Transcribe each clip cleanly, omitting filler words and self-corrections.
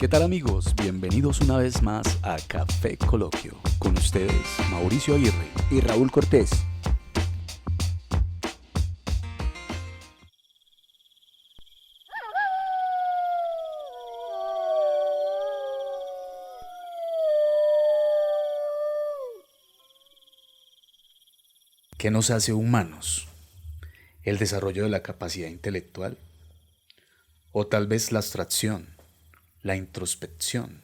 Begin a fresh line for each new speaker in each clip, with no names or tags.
¿Qué tal amigos? Bienvenidos una vez más a Café Coloquio. Con ustedes, Mauricio Aguirre
y Raúl Cortés.
¿Qué nos hace humanos? ¿El desarrollo de la capacidad intelectual? ¿O tal vez la abstracción, la introspección,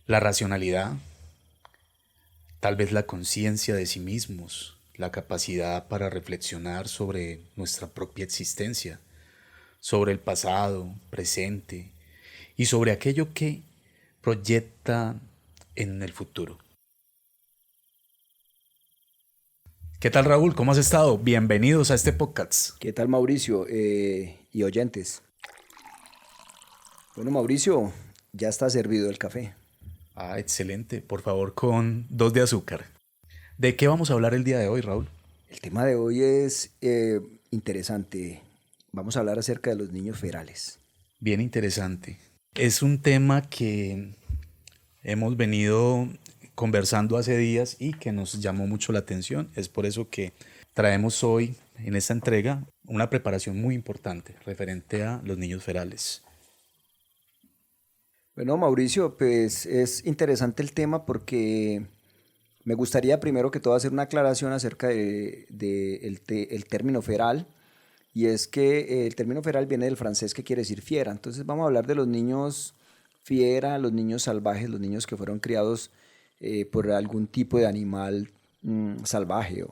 la racionalidad? ¿Tal vez la conciencia de sí mismos, la capacidad para reflexionar sobre nuestra propia existencia, sobre el pasado, presente y sobre aquello que proyecta en el futuro? ¿Qué tal, Raúl? ¿Cómo has estado? Bienvenidos a este podcast.
¿Qué tal, Mauricio y oyentes? Bueno, Mauricio, ya está servido el café.
Ah, excelente. Por favor, con 2 de azúcar. ¿De qué vamos a hablar el día de hoy, Raúl?
El tema de hoy es interesante. Vamos a hablar acerca de los niños ferales.
Bien interesante. Es un tema que hemos venido conversando hace días y que nos llamó mucho la atención. Es por eso que traemos hoy en esta entrega una preparación muy importante referente a los niños ferales.
Bueno, Mauricio, pues es interesante el tema porque me gustaría primero que todo hacer una aclaración acerca el término feral. Y es que el término feral viene del francés que quiere decir fiera. Entonces vamos a hablar de los niños fiera, los niños salvajes, los niños que fueron criados por algún tipo de animal salvaje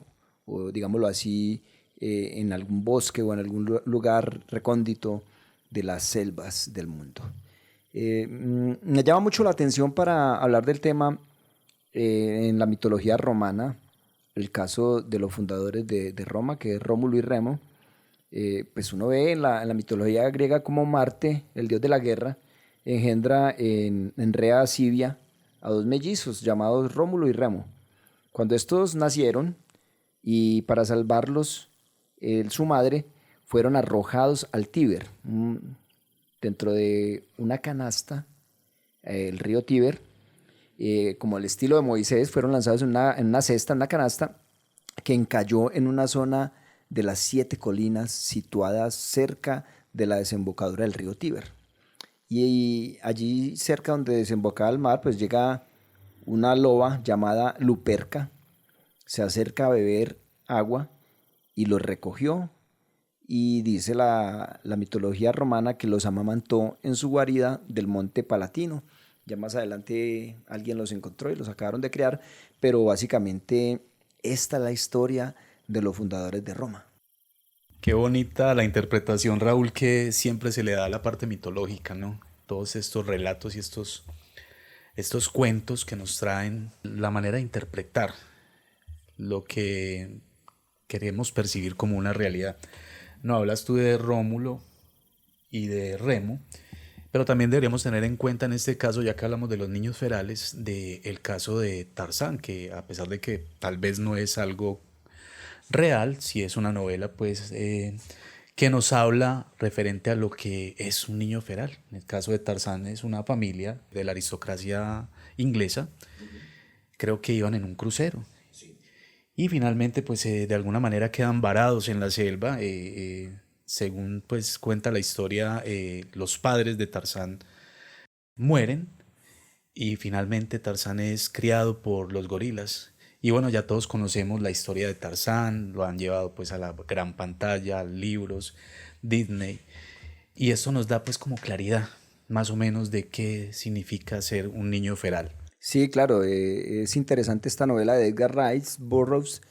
o digámoslo así, en algún bosque o en algún lugar recóndito de las selvas del mundo. Me llama mucho la atención para hablar del tema en la mitología romana, el caso de los fundadores de Roma, que es Rómulo y Remo. Pues uno ve en la mitología griega como Marte, el dios de la guerra, engendra en Rea Sibia a 2 mellizos llamados Rómulo y Remo. Cuando estos nacieron y para salvarlos, su madre, fueron arrojados al Tíber, dentro de una canasta, el río Tíber, como el estilo de Moisés, fueron lanzados en una cesta, en una canasta, que encalló en una zona de las 7 colinas situadas cerca de la desembocadura del río Tíber. Y allí cerca donde desembocaba el mar, pues llega una loba llamada Luperca, se acerca a beber agua y los recogió. Y dice la mitología romana que los amamantó en su guarida del monte Palatino. Ya más adelante alguien los encontró y los acabaron de crear, pero básicamente esta es la historia de los fundadores de Roma.
Qué bonita la interpretación, Raúl, que siempre se le da a la parte mitológica, ¿no? Todos estos relatos y estos cuentos que nos traen la manera de interpretar lo que queremos percibir como una realidad. No, hablas tú de Rómulo y de Remo, pero también deberíamos tener en cuenta en este caso, ya que hablamos de los niños ferales, del caso de Tarzán, que a pesar de que tal vez no es algo real, si es una novela, pues que nos habla referente a lo que es un niño feral. En el caso de Tarzán es una familia de la aristocracia inglesa, creo que iban en un crucero. Y finalmente, pues de alguna manera quedan varados en la selva. Según pues cuenta la historia, los padres de Tarzán mueren y finalmente Tarzán es criado por los gorilas. Y bueno, ya todos conocemos la historia de Tarzán, lo han llevado pues a la gran pantalla, libros, Disney. Y esto nos da pues como claridad más o menos de qué significa ser un niño feral.
Sí, claro, es interesante esta novela de Edgar Rice Burroughs,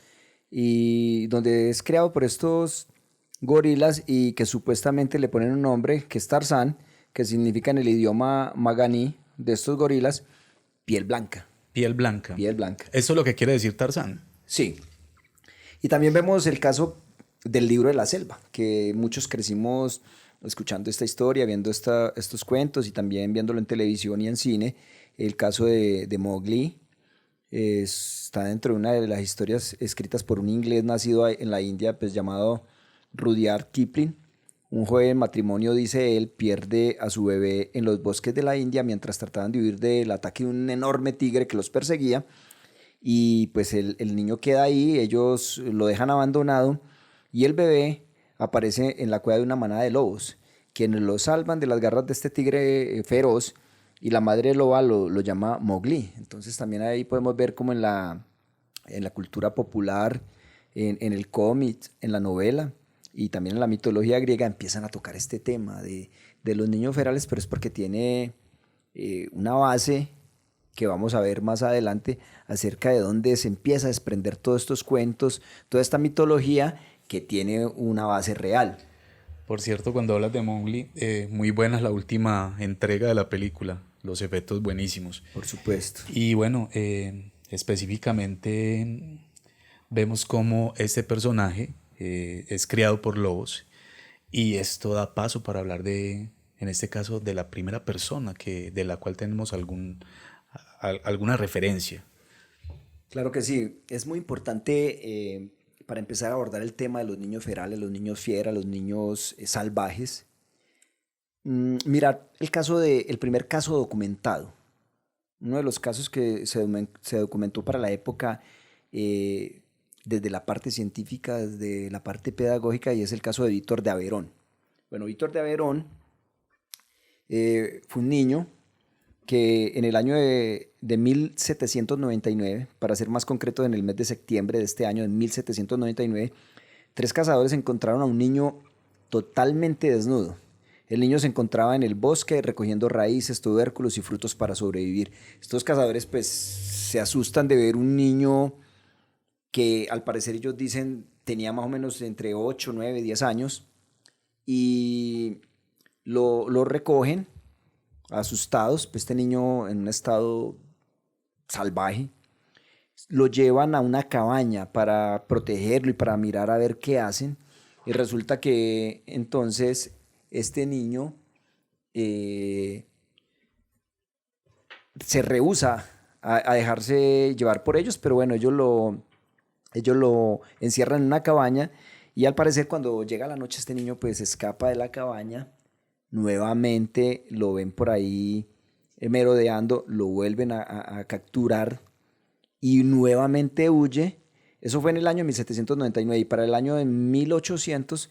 y donde es creado por estos gorilas y que supuestamente le ponen un nombre que es Tarzán, que significa en el idioma maganí de estos gorilas, piel blanca.
Piel blanca.
Piel blanca.
Eso es lo que quiere decir Tarzán.
Sí. Y también vemos el caso del libro de la selva, que muchos crecimos escuchando esta historia, viendo estos cuentos y también viéndolo en televisión y en cine. El caso de Mowgli está dentro de una de las historias escritas por un inglés nacido en la India, pues llamado Rudyard Kipling, Un joven matrimonio, dice él, pierde a su bebé en los bosques de la India mientras trataban de huir del ataque de un enorme tigre que los perseguía. Y pues el niño queda ahí, ellos lo dejan abandonado y el bebé aparece en la cueva de una manada de lobos, quienes lo salvan de las garras de este tigre feroz, y la madre loba lo llama Mowgli. Entonces también ahí podemos ver como en la cultura popular, en el cómic, en la novela y también en la mitología griega empiezan a tocar este tema de los niños ferales, pero es porque tiene una base que vamos a ver más adelante acerca de dónde se empieza a desprender todos estos cuentos, toda esta mitología que tiene una base real.
Por cierto, cuando hablas de Mowgli, muy buena es la última entrega de la película, los efectos buenísimos.
Por supuesto.
Y bueno, específicamente vemos cómo este personaje es criado por lobos y esto da paso para hablar de, en este caso, de la primera persona de la cual tenemos alguna referencia.
Claro que sí, es muy importante para empezar a abordar el tema de los niños ferales, los niños fiera, los niños salvajes. Mira, el primer caso documentado, uno de los casos que se documentó para la época desde la parte científica, desde la parte pedagógica, y es el caso de Víctor de Averón. Bueno, Víctor de Averón fue un niño que en el año de 1799, para ser más concreto, en el mes de septiembre de este año, de 1799, tres cazadores encontraron a un niño totalmente desnudo. El niño se encontraba en el bosque recogiendo raíces, tubérculos y frutos para sobrevivir. Estos cazadores pues se asustan de ver un niño que al parecer ellos dicen tenía más o menos entre 8, 9, 10 años y lo recogen asustados, pues este niño en un estado salvaje, lo llevan a una cabaña para protegerlo y para mirar a ver qué hacen. Y resulta que entonces este niño se rehúsa a dejarse llevar por ellos, pero bueno, ellos lo encierran en una cabaña y al parecer cuando llega la noche este niño pues escapa de la cabaña. Nuevamente lo ven por ahí merodeando, lo vuelven a capturar y nuevamente huye. Eso fue en el año 1799 y para el año de 1800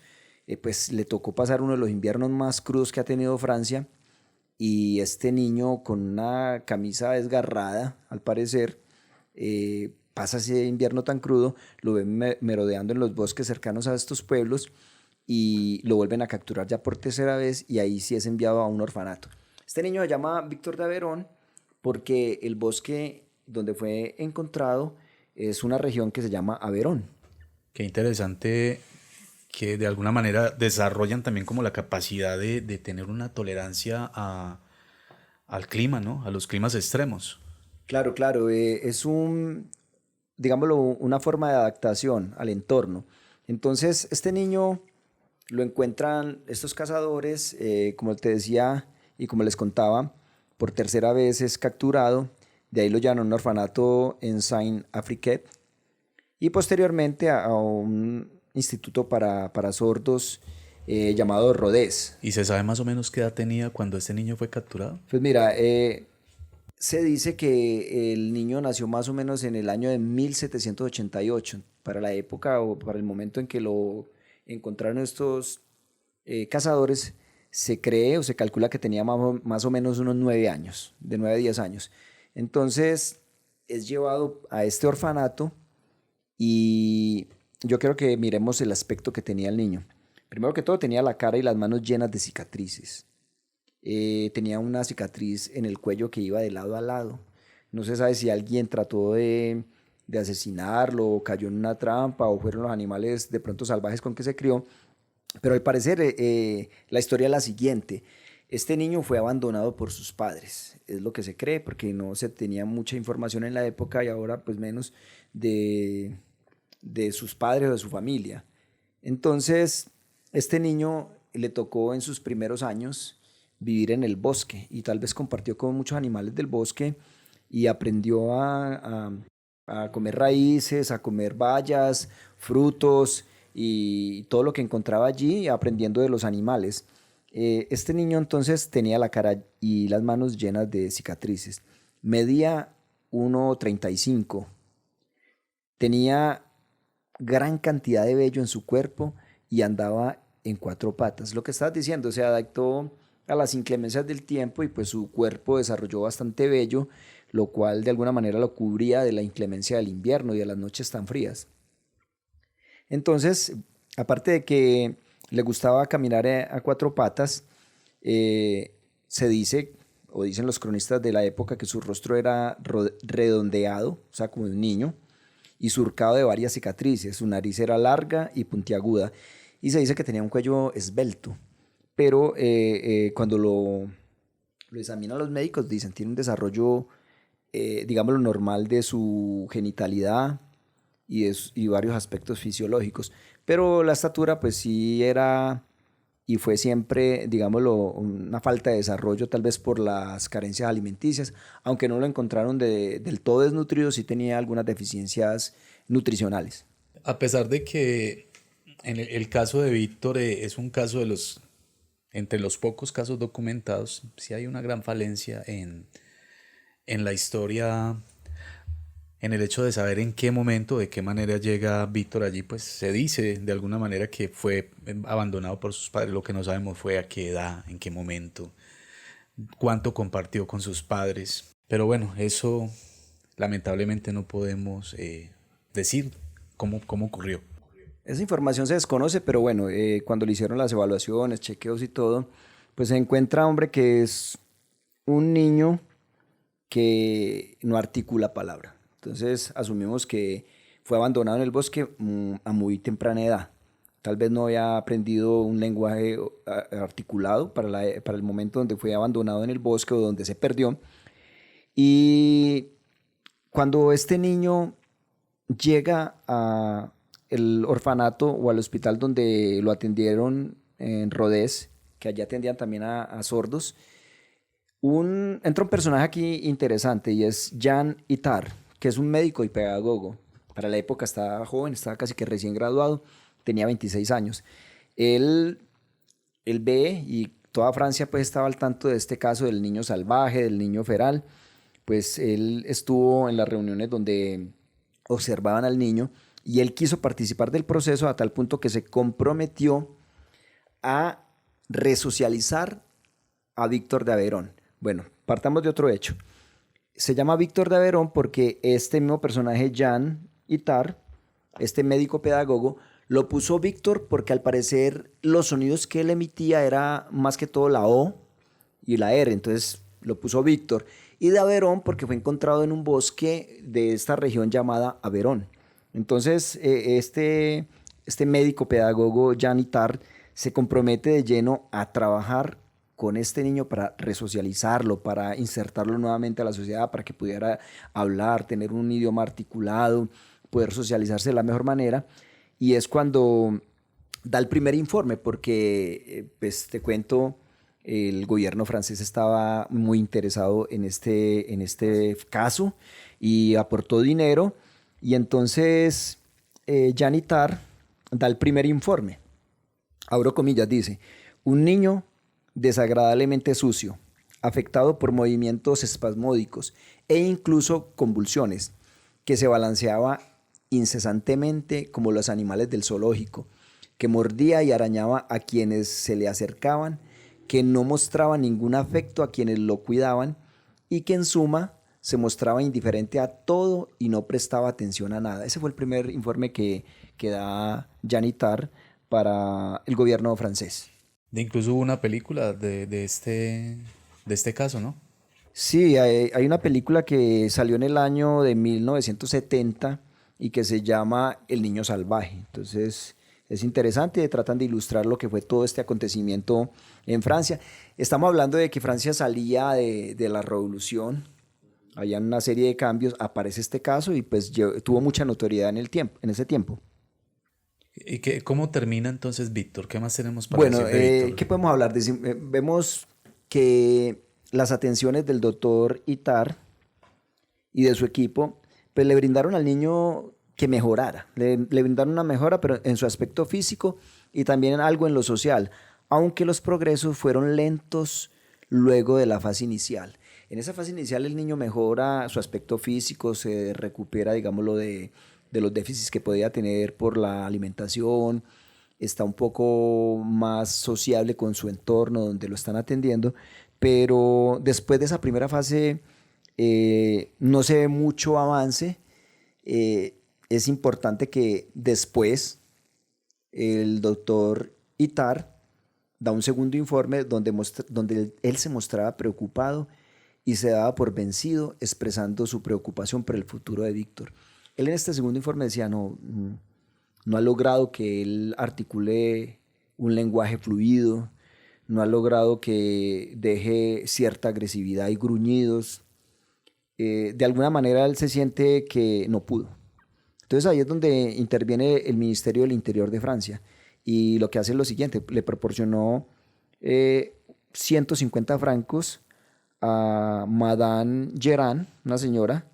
pues le tocó pasar uno de los inviernos más crudos que ha tenido Francia y este niño con una camisa desgarrada, al parecer, pasa ese invierno tan crudo, lo ven merodeando en los bosques cercanos a estos pueblos y lo vuelven a capturar ya por tercera vez y ahí sí es enviado a un orfanato. Este niño se llama Víctor de Averón porque el bosque donde fue encontrado es una región que se llama Averón.
Qué interesante que de alguna manera desarrollan también como la capacidad de tener una tolerancia al clima, ¿no? A los climas extremos.
Claro, claro, es digámoslo, una forma de adaptación al entorno. Entonces, este niño lo encuentran estos cazadores, como te decía y como les contaba, por tercera vez es capturado, de ahí lo llevan a un orfanato en Saint-Affriquet y posteriormente a un instituto para sordos llamado Rodez.
¿Y se sabe más o menos qué edad tenía cuando este niño fue capturado?
Pues mira, se dice que el niño nació más o menos en el año de 1788, para la época o para el momento en que lo encontraron estos cazadores, se cree o se calcula que tenía más o menos unos 9 años, de 9 a 10 años. Entonces es llevado a este orfanato y yo quiero que miremos el aspecto que tenía el niño. Primero que todo tenía la cara y las manos llenas de cicatrices. Tenía una cicatriz en el cuello que iba de lado a lado. No se sabe si alguien trató de asesinarlo, o cayó en una trampa, o fueron los animales de pronto salvajes con que se crió. Pero al parecer la historia es la siguiente. Este niño fue abandonado por sus padres, es lo que se cree, porque no se tenía mucha información en la época y ahora pues menos de sus padres o de su familia. Entonces, este niño le tocó en sus primeros años vivir en el bosque y tal vez compartió con muchos animales del bosque y aprendió a comer raíces, a comer bayas, frutos y todo lo que encontraba allí, aprendiendo de los animales. Este niño entonces tenía la cara y las manos llenas de cicatrices. Medía 1,35. Tenía gran cantidad de vello en su cuerpo y andaba en cuatro patas. Lo que estás diciendo, se adaptó a las inclemencias del tiempo y pues su cuerpo desarrolló bastante vello, lo cual de alguna manera lo cubría de la inclemencia del invierno y de las noches tan frías. Entonces, aparte de que le gustaba caminar a cuatro patas, se dice, o dicen los cronistas de la época, que su rostro era redondeado, o sea, como de un niño, y surcado de varias cicatrices. Su nariz era larga y puntiaguda, y se dice que tenía un cuello esbelto, pero cuando lo examinan los médicos, dicen, tiene un desarrollo, digámoslo, normal de su genitalidad y varios aspectos fisiológicos. Pero la estatura, pues sí era y fue siempre, digámoslo, una falta de desarrollo, tal vez por las carencias alimenticias, aunque no lo encontraron del todo desnutrido, sí tenía algunas deficiencias nutricionales.
A pesar de que en el caso de Víctor es un caso entre los pocos casos documentados, sí hay una gran falencia en la historia, en el hecho de saber en qué momento, de qué manera llega Víctor allí. Pues se dice de alguna manera que fue abandonado por sus padres. Lo que no sabemos fue a qué edad, en qué momento, cuánto compartió con sus padres. Pero bueno, eso lamentablemente no podemos decir cómo ocurrió.
Esa información se desconoce, pero bueno, cuando le hicieron las evaluaciones, chequeos y todo, pues se encuentra, hombre, que es un niño que no articula palabra. Entonces asumimos que fue abandonado en el bosque a muy temprana edad. Tal vez no había aprendido un lenguaje articulado para el momento donde fue abandonado en el bosque o donde se perdió. Y cuando este niño llega a el orfanato o al hospital donde lo atendieron en Rodez, que allá atendían también a sordos, entra un personaje aquí interesante y es Jan Itar, que es un médico y pedagogo. Para la época estaba joven, estaba casi que recién graduado, tenía 26 años. Él, él ve, y toda Francia pues estaba al tanto de este caso del niño salvaje, del niño feral. Pues él estuvo en las reuniones donde observaban al niño y él quiso participar del proceso a tal punto que se comprometió a resocializar a Víctor de Aveyron. Bueno, partamos de otro hecho. Se llama Víctor de Aveyron porque este mismo personaje, Jan Itar, este médico pedagogo, lo puso Víctor porque al parecer los sonidos que él emitía era más que todo la O y la R, entonces lo puso Víctor. Y de Aveyron porque fue encontrado en un bosque de esta región llamada Aveyron. Entonces este médico pedagogo, Jan Itar, se compromete de lleno a trabajar con este niño para resocializarlo, para insertarlo nuevamente a la sociedad, para que pudiera hablar, tener un idioma articulado, poder socializarse de la mejor manera. Y es cuando da el primer informe, porque, pues te cuento, el gobierno francés estaba muy interesado en este caso y aportó dinero. Y entonces Jan Itar da el primer informe. Abro comillas, dice: un niño desagradablemente sucio, afectado por movimientos espasmódicos e incluso convulsiones, que se balanceaba incesantemente como los animales del zoológico, que mordía y arañaba a quienes se le acercaban, que no mostraba ningún afecto a quienes lo cuidaban y que en suma se mostraba indiferente a todo y no prestaba atención a nada. Ese fue el primer informe que da Jan Itar para el gobierno francés.
Incluso hubo una película de este caso, ¿no?
Sí, hay una película que salió en el año de 1970 y que se llama El niño salvaje. Entonces es interesante, tratan de ilustrar lo que fue todo este acontecimiento en Francia. Estamos hablando de que Francia salía de la revolución, había una serie de cambios, aparece este caso y pues tuvo mucha notoriedad en ese tiempo.
¿Y cómo termina entonces Víctor? ¿Qué más tenemos para
Bueno,
decir de Víctor?
¿qué podemos hablar? Vemos que las atenciones del doctor Itar y de su equipo, pues le brindaron al niño que mejorara. Le brindaron una mejora, pero en su aspecto físico y también algo en lo social, aunque los progresos fueron lentos luego de la fase inicial. En esa fase inicial el niño mejora su aspecto físico, se recupera, digámoslo, de los déficits que podía tener por la alimentación, está un poco más sociable con su entorno donde lo están atendiendo, pero después de esa primera fase no se ve mucho avance. Es importante que después el doctor Itar da un segundo informe donde él se mostraba preocupado y se daba por vencido, expresando su preocupación por el futuro de Víctor. Él en este segundo informe decía, no ha logrado que él articule un lenguaje fluido, no ha logrado que deje cierta agresividad y gruñidos. De alguna manera él se siente que no pudo. Entonces ahí es donde interviene el Ministerio del Interior de Francia y lo que hace es lo siguiente, le proporcionó 150 francos a Madame Geran, una señora,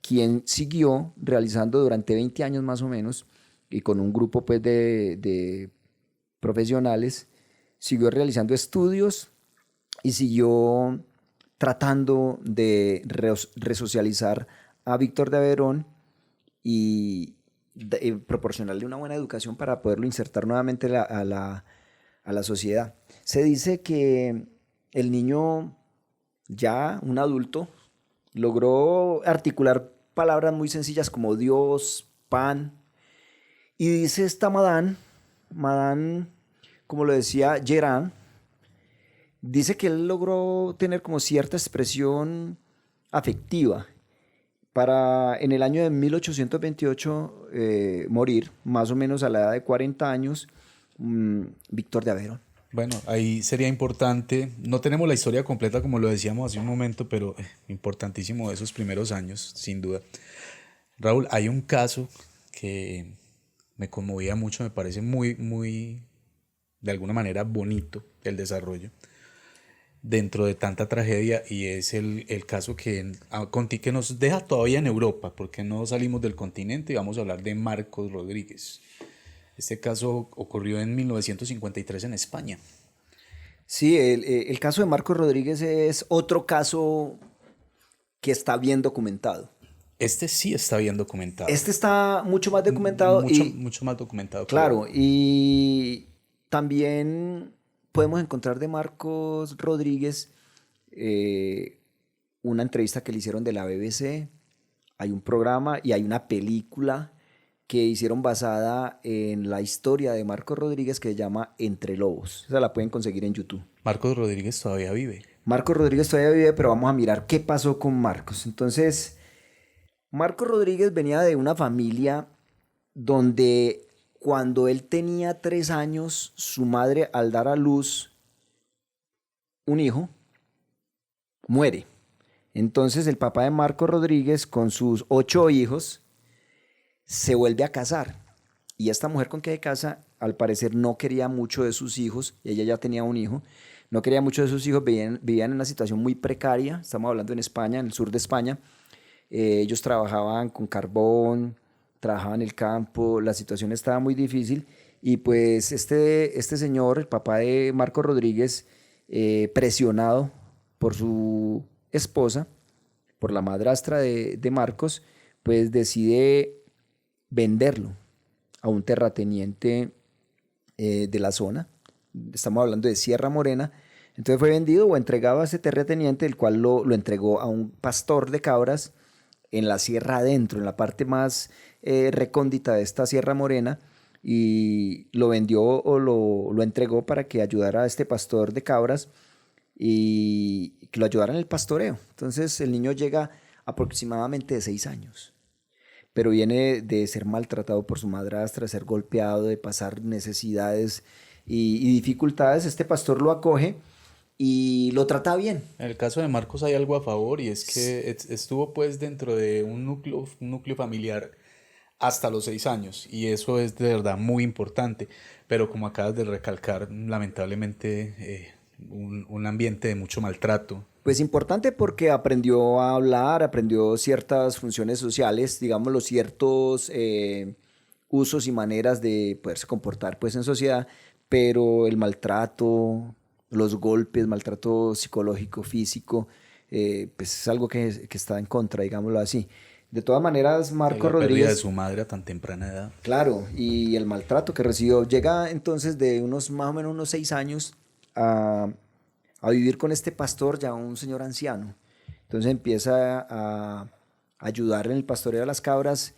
quien siguió realizando durante 20 años más o menos, y con un grupo pues de profesionales, siguió realizando estudios y siguió tratando de resocializar a Víctor de Aveyron y proporcionarle una buena educación para poderlo insertar nuevamente a la sociedad. Se dice que el niño, ya un adulto, logró articular palabras muy sencillas como Dios, pan, y dice esta Madame, como lo decía Geran, dice que él logró tener como cierta expresión afectiva para en el año de 1828 morir, más o menos a la edad de 40 años, Víctor de Aveyron.
Bueno, ahí sería importante, no tenemos la historia completa como lo decíamos hace un momento, pero importantísimo esos primeros años, sin duda. Raúl, hay un caso que me conmovía mucho, me parece muy, de alguna manera bonito el desarrollo dentro de tanta tragedia y es el caso que nos deja todavía en Europa, porque no salimos del continente y vamos a hablar de Marcos Rodríguez. Este caso ocurrió en 1953 en España.
Sí, el caso de Marcos Rodríguez es otro caso que está bien documentado.
Este sí está bien documentado.
Este está mucho más documentado
mucho más documentado.
Claro, y también podemos encontrar de Marcos Rodríguez una entrevista que le hicieron de la BBC, hay un programa y hay una película que hicieron basada en la historia de Marcos Rodríguez que se llama Entre Lobos. Esa la pueden conseguir en YouTube.
Marcos Rodríguez todavía vive.
Marcos Rodríguez todavía vive, pero vamos a mirar qué pasó con Marcos. Entonces, Marcos Rodríguez venía de una familia donde cuando él tenía 3 años, su madre, al dar a luz un hijo, muere. Entonces el papá de Marcos Rodríguez, con sus 8 hijos, se vuelve a casar. Y esta mujer con que se casa, al parecer no quería mucho de sus hijos, y ella ya tenía un hijo, no quería mucho de sus hijos, vivían en una situación muy precaria, estamos hablando en España, en el sur de España. Ellos trabajaban con carbón, trabajaban en el campo, la situación estaba muy difícil y pues este señor, el papá de Marcos Rodríguez, presionado por su esposa, por la madrastra de Marcos, pues decide venderlo a un terrateniente de la zona. Estamos hablando de Sierra Morena. Entonces fue vendido o entregado a ese terrateniente, el cual lo entregó a un pastor de cabras en la sierra adentro, en la parte más recóndita de esta Sierra Morena, y lo vendió o lo entregó para que ayudara a este pastor de cabras y que lo ayudara en el pastoreo. Entonces el niño llega aproximadamente de 6 años, pero viene de ser maltratado por su madrastra, de ser golpeado, de pasar necesidades y dificultades. Este pastor lo acoge y lo trata bien.
En el caso de Marcos hay algo a favor y es que estuvo pues dentro de un núcleo familiar hasta los 6 años y eso es de verdad muy importante, pero como acabas de recalcar, lamentablemente un ambiente de mucho maltrato.
Pues importante porque aprendió a hablar, aprendió ciertas funciones sociales, digamos, los ciertos usos y maneras de poderse comportar pues en sociedad, pero el maltrato, los golpes, maltrato psicológico, físico, pues es algo que está en contra, digámoslo así. De todas maneras,
Sí,
Marco
la pérdida de
Rodríguez,
su madre a tan temprana edad.
claro, y el maltrato que recibió, llega entonces de unos más o menos unos 6 años a vivir con este pastor, ya un señor anciano. Entonces empieza a ayudar en el pastoreo de las cabras,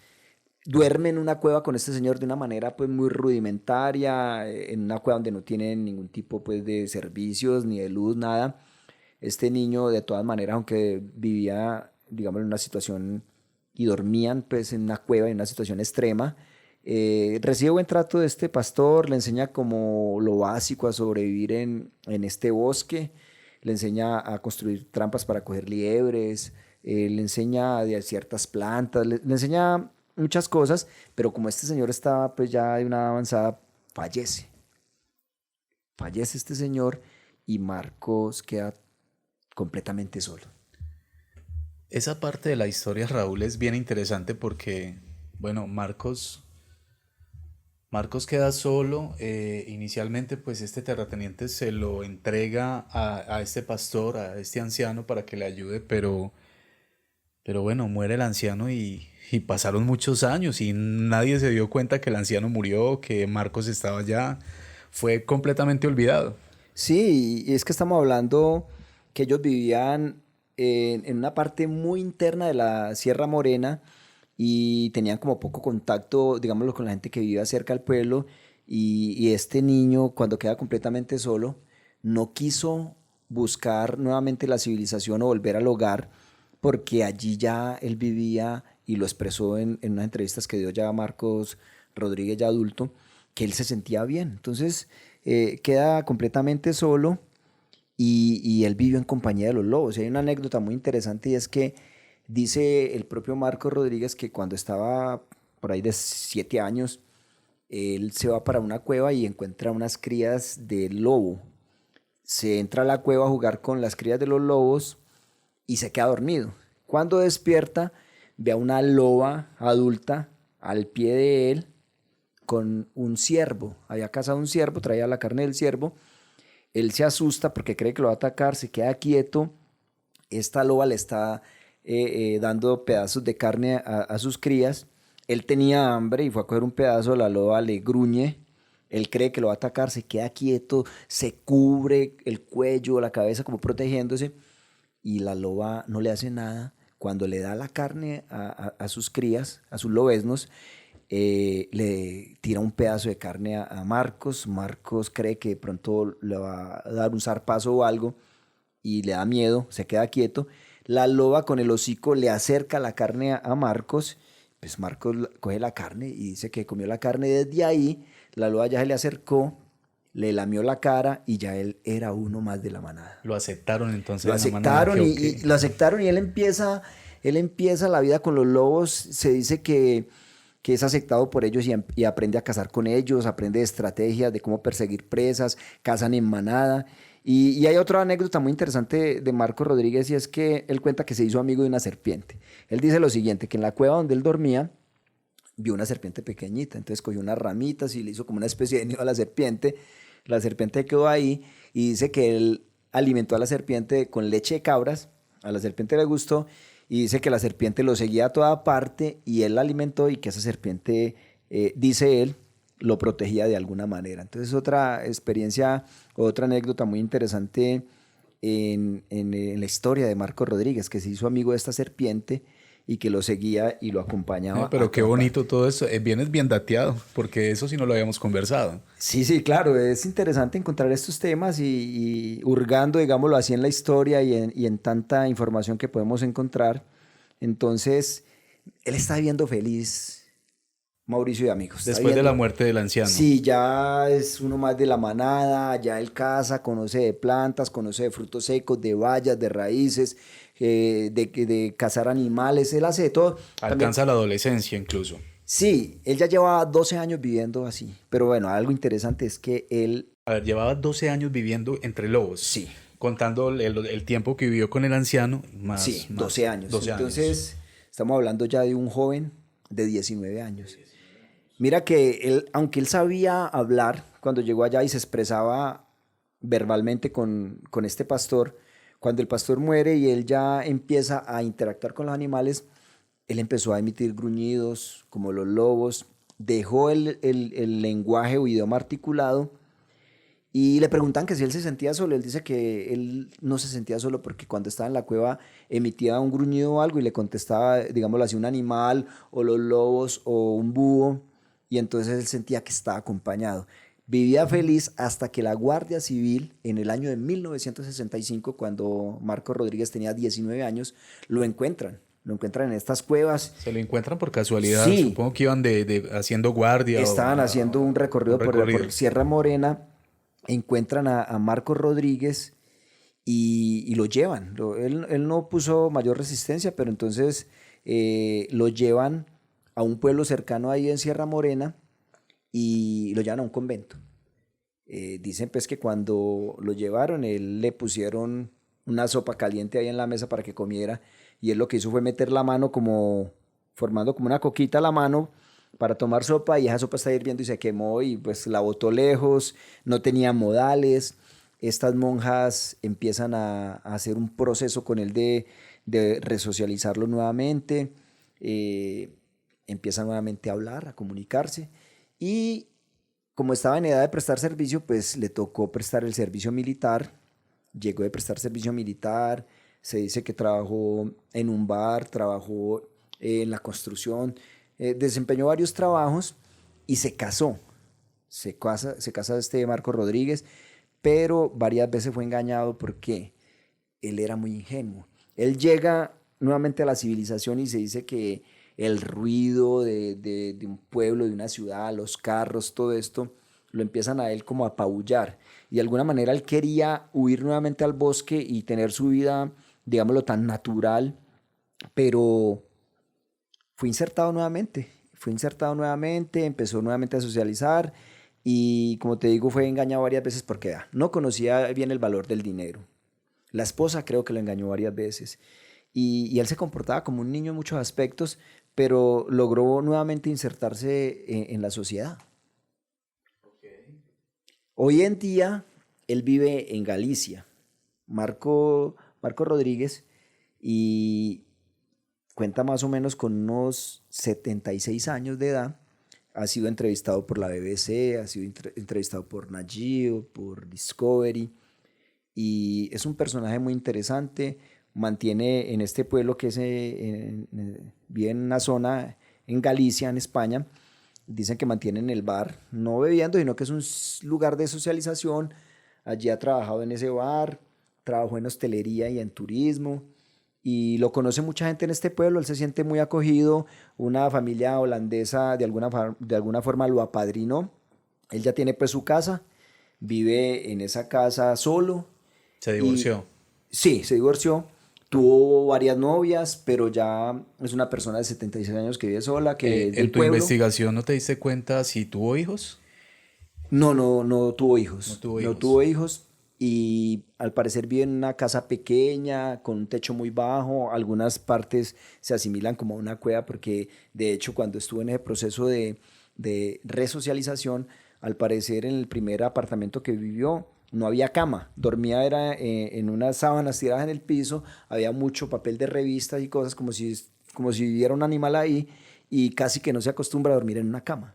duerme en una cueva con este señor de una manera pues muy rudimentaria, en una cueva donde no tienen ningún tipo pues de servicios ni de luz, nada. Este niño de todas maneras, aunque vivía digamos en una situación y dormían pues en una cueva en una situación extrema, recibe buen trato de este pastor, le enseña como lo básico a sobrevivir en este bosque, le enseña a construir trampas para coger liebres, le enseña de ciertas plantas, le enseña muchas cosas, pero como este señor estaba pues ya de una edad avanzada, fallece. Fallece este señor y Marcos queda completamente solo.
Esa parte de la historia, Raúl, es bien interesante porque, bueno, Marcos queda solo. Inicialmente, pues este terrateniente se lo entrega a este pastor, a este anciano, para que le ayude, pero bueno, muere el anciano y pasaron muchos años y nadie se dio cuenta que el anciano murió, que Marcos estaba allá. Fue completamente olvidado.
Sí, y es que estamos hablando que ellos vivían en una parte muy interna de la Sierra Morena y tenían como poco contacto, digámoslo, con la gente que vivía cerca del pueblo y este niño cuando queda completamente solo no quiso buscar nuevamente la civilización o volver al hogar porque allí ya él vivía y lo expresó en unas entrevistas que dio ya Marcos Rodríguez ya adulto, que él se sentía bien. Entonces queda completamente solo y él vivió en compañía de los lobos. Y hay una anécdota muy interesante y es que dice el propio Marcos Rodríguez que cuando estaba por ahí de 7 años, él se va para una cueva y encuentra unas crías de lobo. Se entra a la cueva a jugar con las crías de los lobos y se queda dormido. Cuando despierta, ve a una loba adulta al pie de él con un ciervo. Había cazado un ciervo, traía la carne del ciervo. Él se asusta porque cree que lo va a atacar, se queda quieto. Esta loba le está dando pedazos de carne a sus crías. Él tenía hambre y fue a coger un pedazo, la loba le gruñe. Él cree que lo va a atacar, se queda quieto, se cubre el cuello, la cabeza como protegiéndose y la loba no le hace nada. Cuando le da la carne a sus crías, a sus lobeznos, le tira un pedazo de carne a Marcos. Marcos cree que de pronto le va a dar un zarpazo o algo y le da miedo, se queda quieto. La loba con el hocico le acerca la carne a Marcos, pues Marcos coge la carne y dice que comió la carne. Desde ahí la loba ya se le acercó, le lamió la cara y ya él era uno más de la manada.
Lo aceptaron entonces
Lo
en la manada.
aceptaron y lo aceptaron y él empieza la vida con los lobos. Se dice que es aceptado por ellos y aprende a cazar con ellos, aprende estrategias de cómo perseguir presas, cazan en manada. Y hay otra anécdota muy interesante de Marco Rodríguez y es que él cuenta que se hizo amigo de una serpiente. Él dice lo siguiente, que en la cueva donde él dormía vio una serpiente pequeñita, entonces cogió unas ramitas y le hizo como una especie de nido a la serpiente quedó ahí y dice que él alimentó a la serpiente con leche de cabras, a la serpiente le gustó y dice que la serpiente lo seguía a toda parte y él la alimentó y que esa serpiente, dice él, lo protegía de alguna manera. Entonces otra experiencia, otra anécdota muy interesante en la historia de Marco Rodríguez, que se hizo amigo de esta serpiente y que lo seguía y lo acompañaba a
Pero qué
toda
bonito
parte.
todo eso. Vienes bien dateado, porque eso sí no lo habíamos conversado.
Sí, sí, claro, es interesante encontrar estos temas y hurgando, digámoslo así, en la historia y en tanta información que podemos encontrar. Entonces, él está viviendo feliz, Mauricio y amigos, está
Después de la
viendo.
muerte del anciano.
Sí, ya es uno más de la manada, ya él caza, conoce de plantas, conoce de frutos secos, de bayas, de raíces, de cazar animales, él hace de todo. También,
Alcanza la adolescencia incluso.
sí, él ya lleva 12 años viviendo así, pero bueno, algo interesante es que él
A ver, llevaba 12 años viviendo entre lobos,
Sí,
contando el tiempo que vivió con el anciano,
sí,
más
12 años.
12 años.
Entonces, estamos hablando ya de un joven de 19 años. Mira que él, aunque él sabía hablar, cuando llegó allá y se expresaba verbalmente con este pastor, cuando el pastor muere y él ya empieza a interactuar con los animales, él empezó a emitir gruñidos como los lobos, dejó el lenguaje o idioma articulado y le preguntan que si él se sentía solo. Él dice que él no se sentía solo porque cuando estaba en la cueva emitía un gruñido o algo y le contestaba, digámoslo así, un animal o los lobos o un búho y entonces él sentía que estaba acompañado. Vivía feliz hasta que la Guardia Civil, en el año de 1965, cuando Marco Rodríguez tenía 19 años, lo encuentran. Lo encuentran en estas cuevas.
Se lo encuentran por casualidad,
Sí,
supongo que iban haciendo guardia o
estaban haciendo un
un
recorrido por
recorrido.
Sierra Morena, encuentran a Marco Rodríguez y lo llevan. Él no puso mayor resistencia, pero entonces lo llevan a un pueblo cercano ahí en Sierra Morena y lo llevan a un convento. Dicen pues que cuando lo llevaron, él le pusieron una sopa caliente ahí en la mesa para que comiera y él lo que hizo fue meter la mano como, formando como una coquita a la mano para tomar sopa y esa sopa está hirviendo y se quemó y pues la botó lejos, no tenía modales. Estas monjas empiezan a hacer un proceso con él de resocializarlo nuevamente, eh, empiezan nuevamente a hablar, a comunicarse y como estaba en edad de prestar servicio, pues le tocó prestar el servicio militar. Llegó de prestar servicio militar, se dice que trabajó en un bar, trabajó en la construcción, desempeñó varios trabajos y se casó. Se casa este Marco Rodríguez, pero varias veces fue engañado porque él era muy ingenuo. Él llega nuevamente a la civilización y se dice que el ruido de un pueblo, de una ciudad, los carros, todo esto, lo empiezan a él como a apabullar. Y de alguna manera él quería huir nuevamente al bosque y tener su vida, digámoslo, tan natural, pero fue insertado nuevamente, empezó nuevamente a socializar y como te digo fue engañado varias veces porque no conocía bien el valor del dinero. La esposa creo que lo engañó varias veces y él se comportaba como un niño en muchos aspectos, pero logró nuevamente insertarse en la sociedad. Hoy en día él vive en Galicia, Marco Rodríguez, y cuenta más o menos con unos 76 años de edad. Ha sido entrevistado por la BBC, ha sido entrevistado por Nat Geo, por Discovery, y es un personaje muy interesante. Mantiene en este pueblo que es vive en una zona en Galicia, en España. Dicen que mantienen el bar, no bebiendo, sino que es un lugar de socialización. Allí ha trabajado en ese bar, trabajó en hostelería y en turismo. Y lo conoce mucha gente en este pueblo, él se siente muy acogido. Una familia holandesa de alguna forma lo apadrinó. Él ya tiene pues su casa, vive en esa casa solo.
Se
Y
divorció.
sí, se divorció. Tuvo varias novias, pero ya es una persona de 76 años que vive sola, que es del
En tu
pueblo.
investigación no te diste cuenta si tuvo hijos.
No tuvo
No
hijos,
tuvo
no
hijos.
tuvo hijos y al parecer vive en una casa pequeña, con un techo muy bajo, algunas partes se asimilan como a una cueva porque de hecho cuando estuvo en ese proceso de resocialización, al parecer en el primer apartamento que vivió no había cama, dormía era en unas sábanas tiradas en el piso, había mucho papel de revistas y cosas como si viviera un animal ahí y casi que no se acostumbra a dormir en una cama.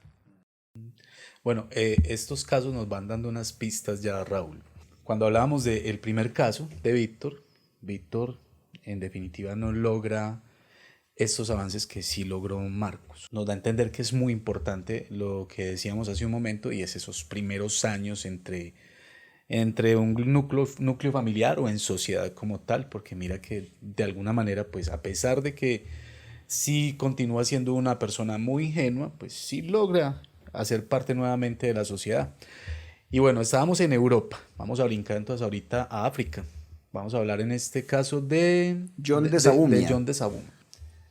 Bueno, estos casos nos van dando unas pistas ya, Raúl. Cuando hablábamos del primer caso de Víctor, Víctor en definitiva no logra estos avances que sí logró Marcos. Nos da a entender que es muy importante lo que decíamos hace un momento y es esos primeros años entre un núcleo familiar o en sociedad como tal, porque mira que de alguna manera, pues a pesar de que sí continúa siendo una persona muy ingenua, pues sí logra hacer parte nuevamente de la sociedad. Y bueno, estábamos en Europa, vamos a brincar entonces ahorita a África. Vamos a hablar en este caso
John de
de
Sabumia.
John de Sabún.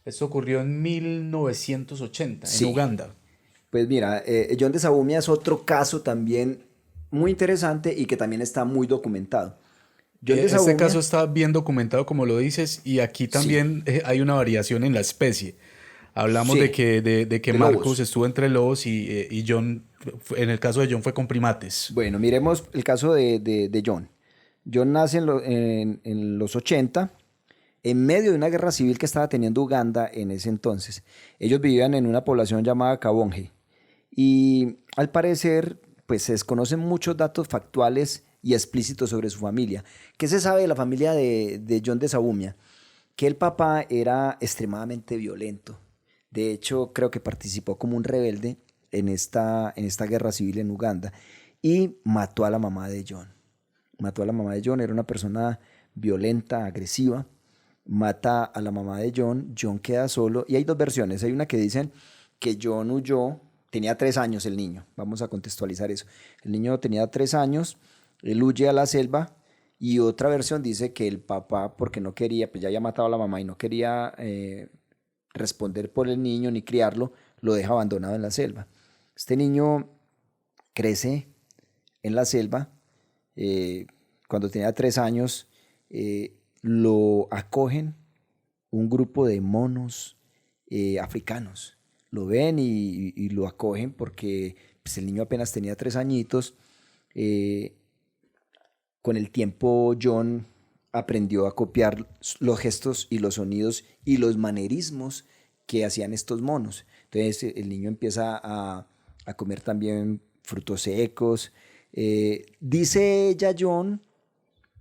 Esto ocurrió en 1980 en
Sí,
Uganda.
pues mira, John de Sabumia es otro caso también muy interesante y que también está muy documentado. John de
Este
Saumia,
caso está bien documentado, como lo dices, y aquí
sí,
también hay una variación en la especie. Hablamos
sí,
de que
de
Marcus
lobos.
estuvo entre lobos y John, en el caso de John fue con primates.
Bueno, miremos el caso de John. John nace en los 80, en medio de una guerra civil que estaba teniendo Uganda en ese entonces. Ellos vivían en una población llamada Kabonge. Y al parecer, pues se desconocen muchos datos factuales y explícitos sobre su familia. ¿Qué se sabe de la familia de John de Saumia? Que el papá era extremadamente violento. De hecho, creo que participó como un rebelde en esta guerra civil en Uganda y mató a la mamá de John. Mató a la mamá de John, era una persona violenta, agresiva. Mata a la mamá de John, John queda solo y hay dos versiones. Hay una que dicen que John huyó, tenía 3 años el niño, vamos a contextualizar eso. El niño tenía 3 años, él huye a la selva y otra versión dice que el papá, porque no quería, pues ya había matado a la mamá y no quería responder por el niño ni criarlo, lo deja abandonado en la selva. Este niño crece en la selva, eh, cuando tenía 3 años, lo acogen un grupo de monos africanos. Lo ven y lo acogen porque pues, el niño apenas tenía 3 añitos. Eh, con el tiempo John aprendió a copiar los gestos y los sonidos y los manerismos que hacían estos monos. Entonces el niño empieza a comer también frutos secos. Dice ella, John,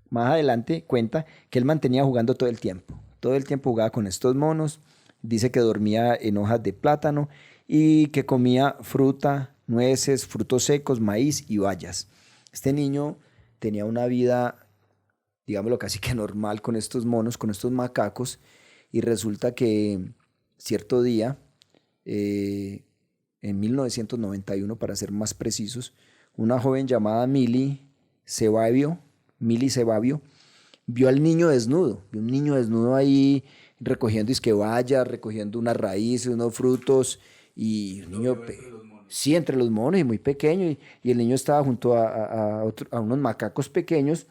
más adelante cuenta que él mantenía jugando todo el tiempo. Todo el tiempo jugaba con estos monos. Dice que dormía en hojas de plátano y que comía fruta, nueces, frutos secos, maíz y bayas. Este niño tenía una vida, digámoslo casi que normal con estos monos, con estos macacos, y resulta que cierto día, eh, en 1991 para ser más precisos, una joven llamada Millie Sebabio, vio al niño desnudo, vio un niño desnudo ahí recogiendo bayas, recogiendo unas raíces, unos frutos, y un niño, sí, entre los monos y muy pequeño, y el niño estaba junto a unos macacos pequeños,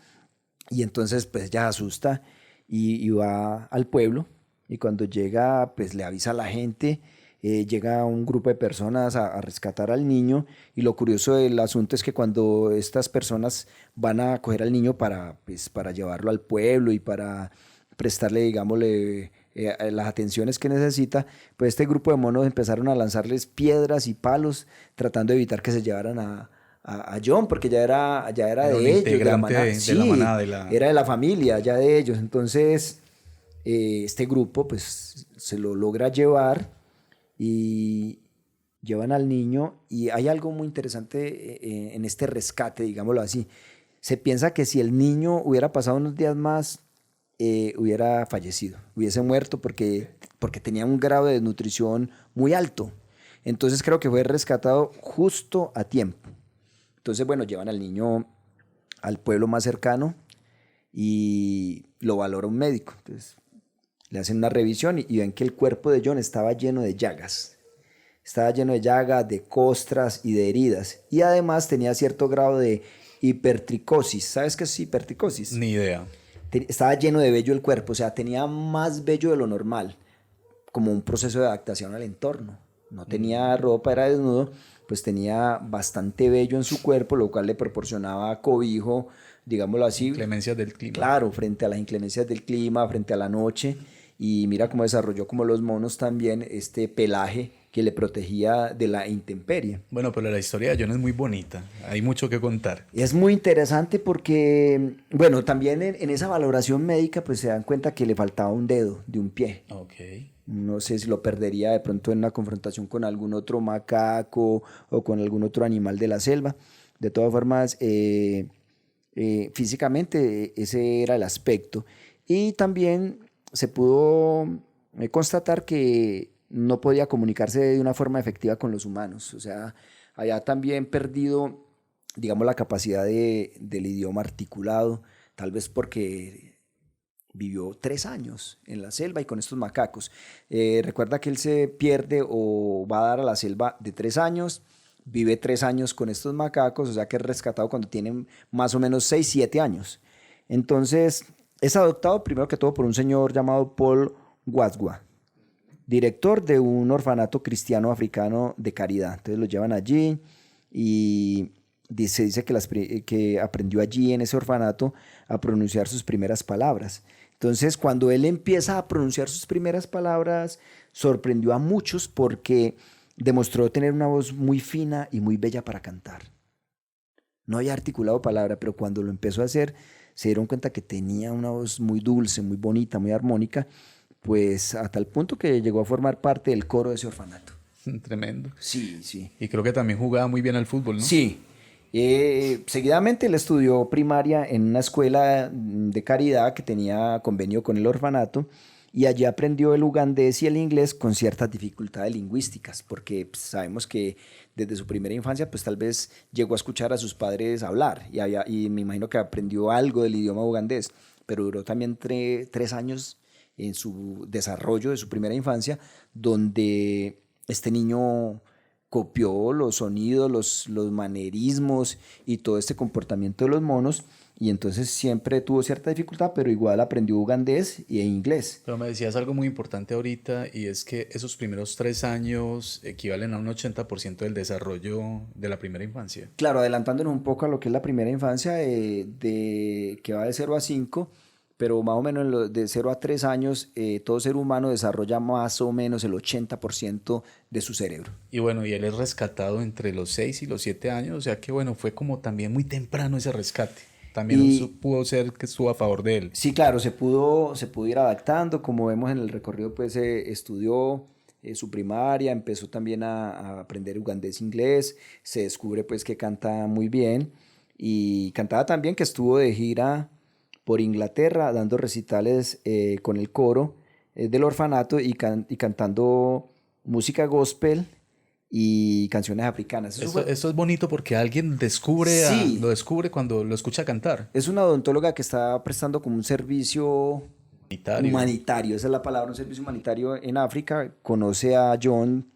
y entonces pues ya asusta y va al pueblo, y cuando llega pues le avisa a la gente. Llega un grupo de personas a rescatar al niño, y lo curioso del asunto es que cuando estas personas van a coger al niño pues, para llevarlo al pueblo y para prestarle, digámosle, las atenciones que necesita, pues este grupo de monos empezaron a lanzarles piedras y palos tratando de evitar que se llevaran a John, porque ya era
Era un
de ellos, de la
integrante
manada,
de la
sí,
manada, de la...
era de la familia, ya de ellos. Entonces, este grupo pues se lo logra llevar y llevan al niño, y hay algo muy interesante en este rescate, digámoslo así. Se piensa que si el niño hubiera pasado unos días más, hubiera fallecido, hubiese muerto porque tenía un grado de desnutrición muy alto. Entonces creo que fue rescatado justo a tiempo. Entonces, bueno, llevan al niño al pueblo más cercano y lo valora un médico. Entonces, le hacen una revisión y ven que el cuerpo de John estaba lleno de llagas. Estaba lleno de llagas, de costras y de heridas. Y además tenía cierto grado de hipertricosis. ¿Sabes qué es hipertricosis?
Ni idea.
Estaba lleno de vello el cuerpo, o sea, tenía más vello de lo normal, como un proceso de adaptación al entorno. No tenía ropa, era desnudo, pues tenía bastante vello en su cuerpo, lo cual le proporcionaba cobijo, digámoslo así,
Inclemencias del clima.
claro, frente a las inclemencias del clima, frente a la noche. Y mira cómo desarrolló como los monos también este pelaje que le protegía de la intemperie.
Bueno, pero la historia de John es muy bonita. Hay mucho que contar.
Y es muy interesante porque, bueno, también en esa valoración médica pues se dan cuenta que le faltaba un dedo de un pie.
Ok.
No sé si lo perdería de pronto en una confrontación con algún otro macaco o con algún otro animal de la selva. De todas formas, físicamente ese era el aspecto. Y también se pudo constatar que no podía comunicarse de una forma efectiva con los humanos. O sea, había también perdido, digamos, la capacidad del idioma articulado, tal vez porque vivió 3 años en la selva y con estos macacos. Recuerda que él se pierde o va a dar a la selva de 3 años, vive 3 años con estos macacos, o sea que es rescatado cuando tienen más o menos 6, 7 años. Entonces es adoptado primero que todo por un señor llamado Paul Waswa, director de un orfanato cristiano africano de caridad. Entonces lo llevan allí y se dice que aprendió allí en ese orfanato a pronunciar sus primeras palabras. Entonces, cuando él empieza a pronunciar sus primeras palabras, sorprendió a muchos porque demostró tener una voz muy fina y muy bella para cantar. No había articulado palabra, pero cuando lo empezó a hacer, se dieron cuenta que tenía una voz muy dulce, muy bonita, muy armónica, pues a tal punto que llegó a formar parte del coro de ese orfanato.
Tremendo.
Sí, sí.
Y creo que también jugaba muy bien al fútbol, ¿no?
Sí. Seguidamente él estudió primaria en una escuela de caridad que tenía convenio con el orfanato y allí aprendió el ugandés y el inglés con ciertas dificultades lingüísticas, porque pues, sabemos que desde su primera infancia pues tal vez llegó a escuchar a sus padres hablar y me imagino que aprendió algo del idioma ugandés, pero duró también 3 años en su desarrollo de su primera infancia, donde este niño copió los sonidos, los manerismos y todo este comportamiento de los monos, y entonces siempre tuvo cierta dificultad, pero igual aprendió ugandés e inglés.
Pero me decías algo muy importante ahorita y es que esos primeros 3 años equivalen a un 80% del desarrollo de la primera infancia.
Claro, adelantándonos un poco a lo que es la primera infancia, que va de 0 a 5, pero más o menos de 0 a 3 años, todo ser humano desarrolla más o menos el 80% de su cerebro.
Y bueno, y él es rescatado entre los 6 y los 7 años, o sea que bueno, fue como también muy temprano ese rescate. También pudo ser que estuvo a favor de él.
Sí, claro, se pudo ir adaptando, como vemos en el recorrido, pues estudió su primaria, empezó también a aprender ugandés, inglés, se descubre pues que canta muy bien y cantaba también, que estuvo de gira por Inglaterra dando recitales con el coro del orfanato y cantando música gospel y canciones africanas.
Esto es bonito porque alguien descubre,
Sí,
lo descubre cuando lo escucha cantar.
es una odontóloga que está prestando como un servicio
Humanitario.
humanitario, esa es la palabra, un servicio humanitario en África. Conoce a John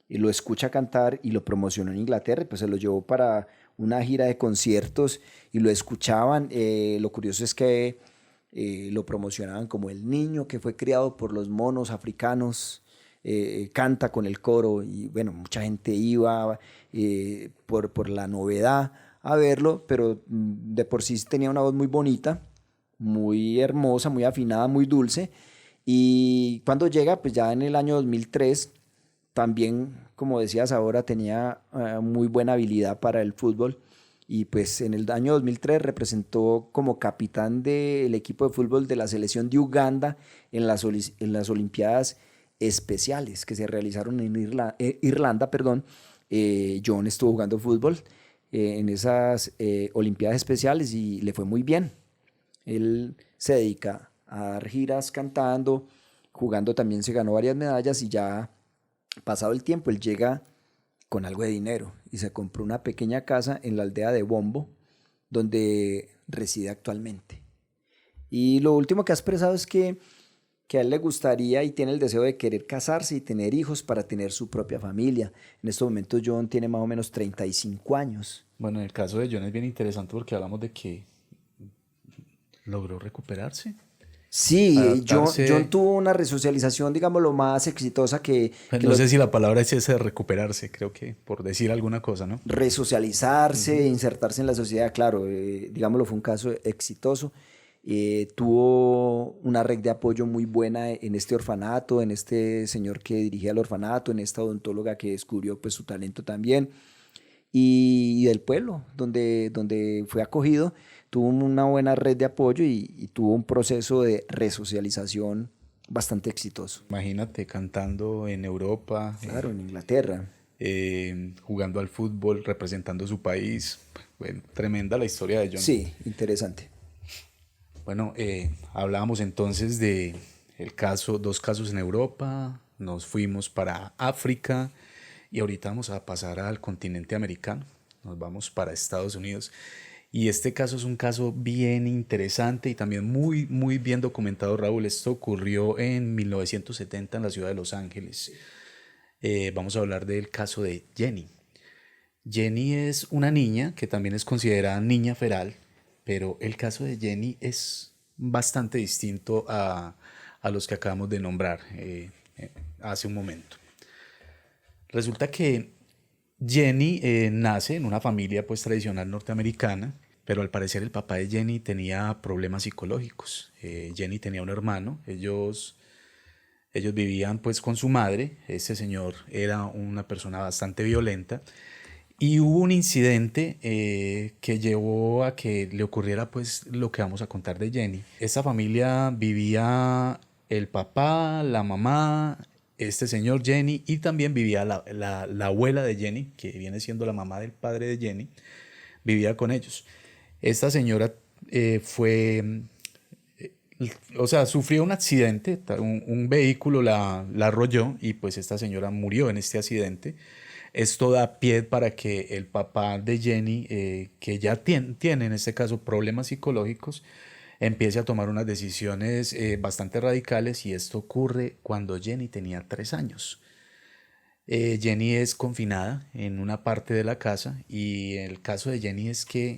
y lo escucha cantar y lo promocionó en Inglaterra, y pues se lo llevó para una gira de conciertos y lo escuchaban. Lo curioso es que lo promocionaban como el niño que fue criado por los monos africanos, canta con el coro, y bueno, mucha gente iba por la novedad a verlo, pero de por sí tenía una voz muy bonita, muy hermosa, muy afinada, muy dulce. Y cuando llega, pues ya en el año 2003, también, como decías ahora, tenía muy buena habilidad para el fútbol. Y pues en el año 2003 representó como capitán del equipo de fútbol de la selección de Uganda en las Olimpiadas especiales que se realizaron en Irlanda, perdón. John estuvo jugando fútbol en esas Olimpiadas especiales y le fue muy bien. Él se dedica a dar giras cantando, jugando también se ganó varias medallas, y ya pasado el tiempo él llega con algo de dinero y se compró una pequeña casa en la aldea de Bombo, donde reside actualmente. Y lo último que ha expresado es que a él le gustaría y tiene el deseo de querer casarse y tener hijos para tener su propia familia. En estos momentos John tiene más o menos 35 años.
Bueno, en el caso de John es bien interesante porque hablamos de que logró recuperarse.
Sí,
Adaptarse.
John tuvo una resocialización, digamos, lo más exitosa
No sé si la palabra es esa de recuperarse, creo que por decir alguna cosa, ¿no?
resocializarse, insertarse en la sociedad, claro, digámoslo, fue un caso exitoso. Tuvo una red de apoyo muy buena en este orfanato, en este señor que dirigía el orfanato, en esta odontóloga que descubrió pues su talento también, y del pueblo donde fue acogido. Tuvo una buena red de apoyo y tuvo un proceso de resocialización bastante exitoso.
Imagínate cantando en Europa,
Claro, en Inglaterra.
jugando al fútbol, representando su país. Bueno, tremenda la historia de John.
Sí, interesante.
Bueno, hablábamos entonces de dos casos en Europa, nos fuimos para África y ahorita vamos a pasar al continente americano, nos vamos para Estados Unidos. Y este caso es un caso bien interesante y también muy, muy bien documentado, Raúl. Esto ocurrió en 1970 en la ciudad de Los Ángeles. Vamos a hablar del caso de Jenny. Jenny es una niña que también es considerada niña feral, pero el caso de Jenny es bastante distinto a los que acabamos de nombrar hace un momento. Resulta que Jenny nace en una familia pues tradicional norteamericana, pero al parecer el papá de Jenny tenía problemas psicológicos. Jenny tenía un hermano, ellos vivían pues con su madre, ese señor era una persona bastante violenta y hubo un incidente que llevó a que le ocurriera pues lo que vamos a contar de Jenny. Esta familia vivía el papá, la mamá, este señor Jenny y también vivía la abuela de Jenny, que viene siendo la mamá del padre de Jenny, vivía con ellos. Esta señora fue, o sea, sufrió un accidente, un vehículo la arrolló y pues esta señora murió en este accidente. Esto da pie para que el papá de Jenny, que ya tiene en este caso problemas psicológicos, empiece a tomar unas decisiones bastante radicales y esto ocurre cuando Jenny tenía 3 años. Jenny es confinada en una parte de la casa y el caso de Jenny es que